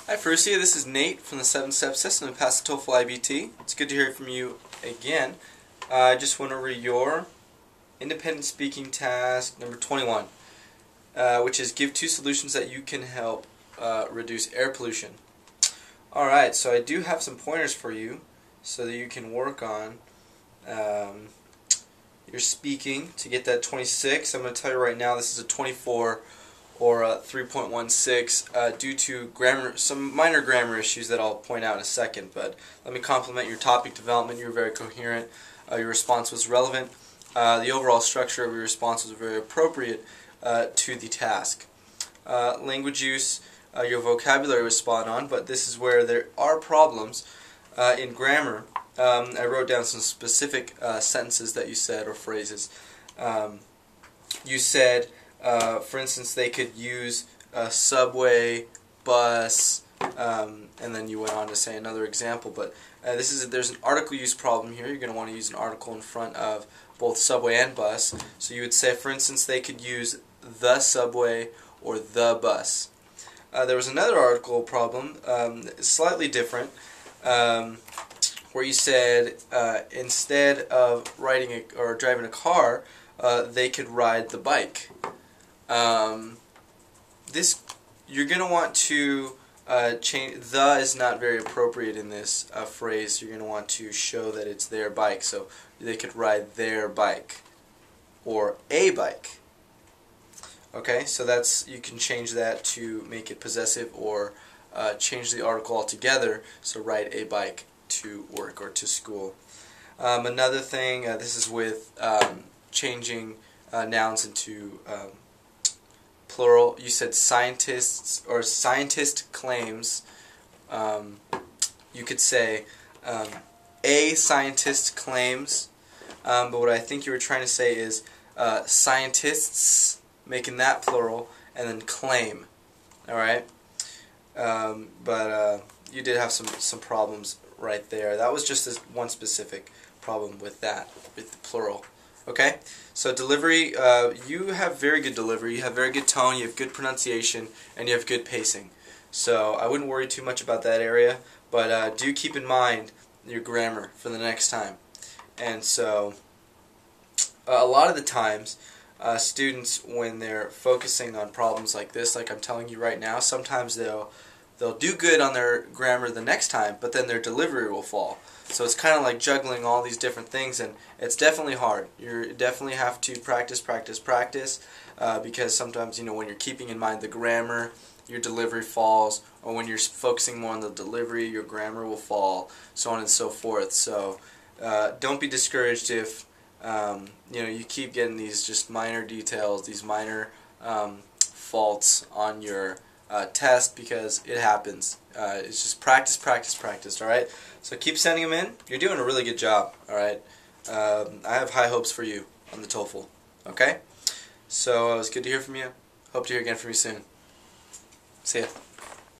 Hi Foroozia, this is Nate from the 7-Step System to pass the TOEFL IBT. It's good to hear from you again. I just went over your independent speaking task number 21, which is give 2 solutions that you can help reduce air pollution. Alright, so I do have some pointers for you so that you can work on your speaking to get that 26. I'm going to tell you right now this is a 24 or 3.16 due to some minor grammar issues that I'll point out in a second. But let me compliment your topic development. You were very coherent. Your response was relevant. The overall structure of your response was very appropriate to the task. Language use, your vocabulary was spot on, but this is where there are problems in grammar. I wrote down some specific sentences that you said, or phrases. You said, for instance, they could use a subway, bus, and then you went on to say another example. But there's an article use problem here. You're going to want to use an article in front of both subway and bus. So you would say, for instance, they could use the subway or the bus. There was another article problem, slightly different, where you said instead of riding or driving a car, they could ride the bike. You're going to want to change. The is not very appropriate in this phrase. You're going to want to show that it's their bike. So they could ride their bike or a bike. Okay, so you can change that to make it possessive, or change the article altogether. So ride a bike to work or to school. Another thing, this is with changing nouns into plural. You said scientists or scientist claims. You could say a scientist claims, but what I think you were trying to say is scientists, making that plural, and then claim. Alright? But you did have some problems right there. That was just this one specific problem with that, with the plural. Okay? So delivery, you have very good delivery, you have very good tone, you have good pronunciation, and you have good pacing. So I wouldn't worry too much about that area, but do keep in mind your grammar for the next time. And so a lot of the times, students, when they're focusing on problems like this, like I'm telling you right now, sometimes they'll do good on their grammar the next time, but then their delivery will fall. So it's kind of like juggling all these different things, and it's definitely hard. You definitely have to practice, because sometimes, when you're keeping in mind the grammar, your delivery falls, or when you're focusing more on the delivery, your grammar will fall, so on and so forth. So don't be discouraged if you keep getting these just minor details, these minor faults on your test, because it happens. It's just practice, alright? So keep sending them in. You're doing a really good job, alright? I have high hopes for you on the TOEFL, okay? So it was good to hear from you. Hope to hear again from you soon. See ya.